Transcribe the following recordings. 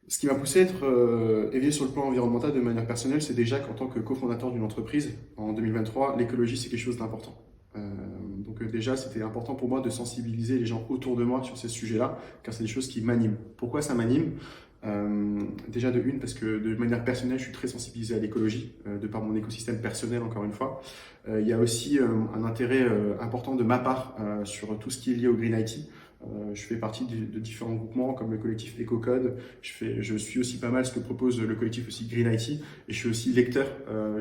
Ce qui m'a poussé à être éveillé sur le plan environnemental de manière personnelle, c'est déjà qu'en tant que cofondateur d'une entreprise, en 2023, l'écologie, c'est quelque chose d'important. Donc déjà, c'était important pour moi de sensibiliser les gens autour de moi sur ces sujets-là, car c'est des choses qui m'animent. Pourquoi ça m'anime? Déjà de une, parce que de manière personnelle, je suis très sensibilisé à l'écologie, de par mon écosystème personnel, encore une fois. Il y a aussi un intérêt important de ma part sur tout ce qui est lié au Green IT. Je fais partie de différents groupements comme le collectif EcoCode. Je suis aussi pas mal ce que propose le collectif aussi Green IT. Et je suis aussi lecteur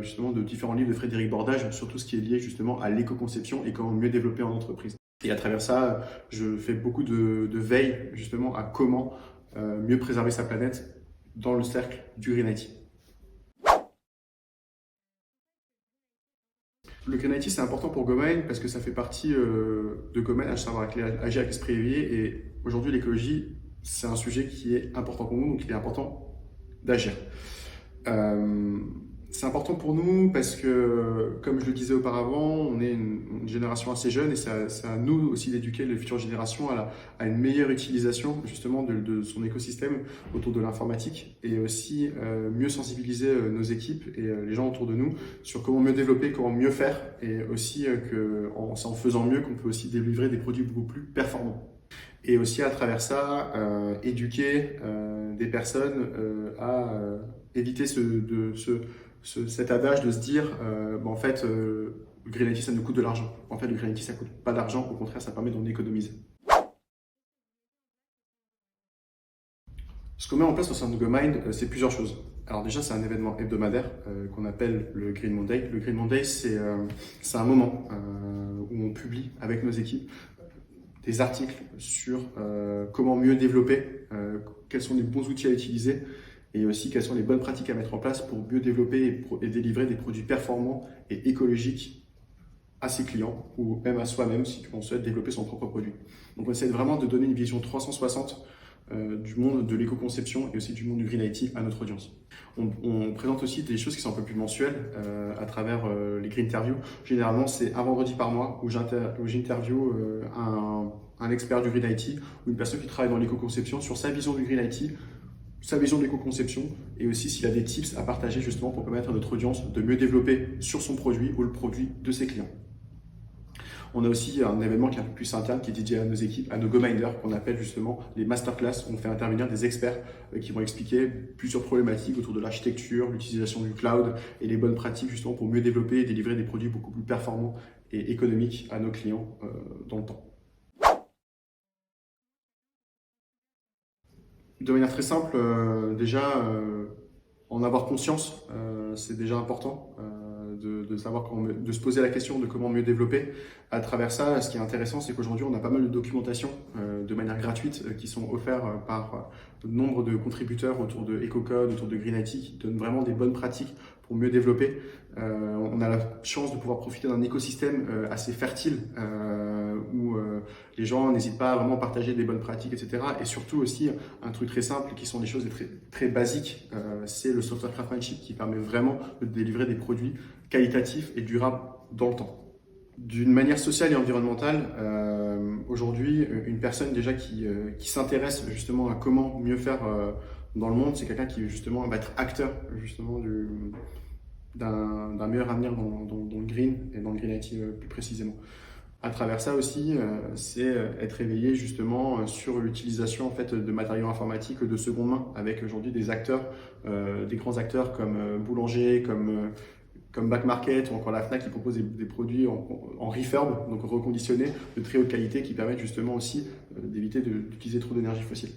justement de différents livres de Frédéric Bordage sur tout ce qui est lié justement à l'éco-conception et comment mieux développer en entreprise. Et à travers ça, je fais beaucoup de veille justement à comment mieux préserver sa planète dans le cercle du Green IT. Le Green IT, c'est important pour Gomain parce que ça fait partie de Gomain, à savoir agir avec esprit éveillé. Et aujourd'hui, l'écologie, c'est un sujet qui est important pour nous, donc il est important d'agir. Euh, c'est important pour nous parce que, comme je le disais auparavant, on est une génération assez jeune et c'est à nous aussi d'éduquer les futures générations à une meilleure utilisation justement de son écosystème autour de l'informatique et aussi mieux sensibiliser nos équipes et les gens autour de nous sur comment mieux développer, comment mieux faire et aussi c'est en faisant mieux qu'on peut aussi délivrer des produits beaucoup plus performants. Et aussi à travers ça, éduquer des personnes à éviter cet adage de se dire en fait, le Green IT ça nous coûte de l'argent. En fait, le Green IT ça coûte pas d'argent, au contraire, ça permet d'en économiser. Ce qu'on met en place au sein de GoMind, c'est plusieurs choses. Alors déjà, c'est un événement hebdomadaire qu'on appelle le Green Monday. Le Green Monday, c'est un moment où on publie avec nos équipes des articles sur comment mieux développer, quels sont les bons outils à utiliser et aussi quelles sont les bonnes pratiques à mettre en place pour mieux développer et délivrer des produits performants et écologiques à ses clients ou même à soi-même si on souhaite développer son propre produit. Donc on essaie vraiment de donner une vision 360 du monde de l'éco-conception et aussi du monde du Green IT à notre audience. On présente aussi des choses qui sont un peu plus mensuelles à travers les Green Interviews. Généralement, c'est un vendredi par mois où j'interview un expert du Green IT ou une personne qui travaille dans l'éco-conception sur sa vision du Green IT, sa vision de l'éco-conception et aussi s'il a des tips à partager justement pour permettre à notre audience de mieux développer sur son produit ou le produit de ses clients. On a aussi un événement qui est un peu plus interne, qui est dédié à nos équipes, à nos GoMinders, qu'on appelle justement les masterclass. On fait intervenir des experts qui vont expliquer plusieurs problématiques autour de l'architecture, l'utilisation du cloud et les bonnes pratiques justement pour mieux développer et délivrer des produits beaucoup plus performants et économiques à nos clients dans le temps. De manière très simple, en avoir conscience, c'est déjà important. De savoir de se poser la question de comment mieux développer. À travers ça, ce qui est intéressant, c'est qu'aujourd'hui, on a pas mal de documentation de manière gratuite qui sont offertes par nombre de contributeurs autour de EcoCode, autour de Green IT, qui donnent vraiment des bonnes pratiques pour mieux développer. On a la chance de pouvoir profiter d'un écosystème assez fertile où les gens n'hésitent pas à vraiment partager des bonnes pratiques, etc. Et surtout aussi, un truc très simple qui sont des choses très, très basiques, c'est le software craftsmanship qui permet vraiment de délivrer des produits qualitatifs et durables dans le temps. D'une manière sociale et environnementale, aujourd'hui, une personne déjà qui s'intéresse justement à comment mieux faire dans le monde, c'est quelqu'un qui justement va être acteur justement d'un meilleur avenir dans le green et dans le green IT plus précisément. À travers ça aussi, c'est être éveillé justement sur l'utilisation en fait de matériaux informatiques de seconde main avec aujourd'hui des acteurs, des grands acteurs comme Boulanger, comme Back Market ou encore la Fnac qui proposent des produits en refurb, donc reconditionnés de très haute qualité qui permettent justement aussi d'éviter d'utiliser trop d'énergie fossile.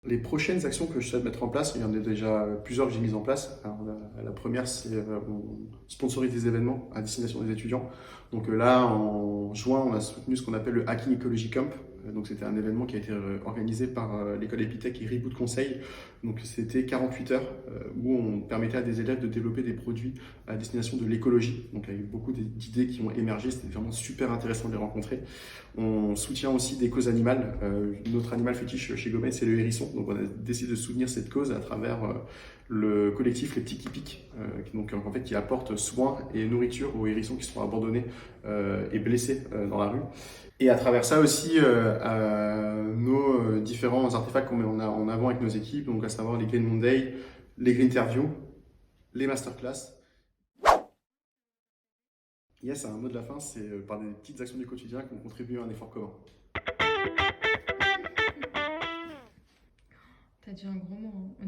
Les prochaines actions que je souhaite mettre en place, il y en a déjà plusieurs que j'ai mises en place. Alors, la première, c'est on sponsorise des événements à destination des étudiants. Donc là, en juin, on a soutenu ce qu'on appelle le Hacking Ecology Camp. Donc c'était un événement qui a été organisé par l'école Epitech et Reboot Conseil. Donc c'était 48 heures où on permettait à des élèves de développer des produits à destination de l'écologie. Donc avec beaucoup d'idées qui ont émergé, c'était vraiment super intéressant de les rencontrer. On soutient aussi des causes animales. Notre animal fétiche chez Gomez, c'est le hérisson. Donc on a décidé de soutenir cette cause à travers le collectif Les Petits qui piquent, donc en fait qui apporte soins et nourriture aux hérissons qui sont abandonnés et blessés dans la rue. Et à travers ça aussi, nos différents artefacts qu'on met en avant avec nos équipes, donc à savoir les Green Monday, les Green Interviews, les masterclass. Yes, un mot de la fin, c'est par des petites actions du quotidien qu'on contribue à un effort commun. T'as dit un gros mot. Hein.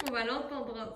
On va l'entendre. Hein.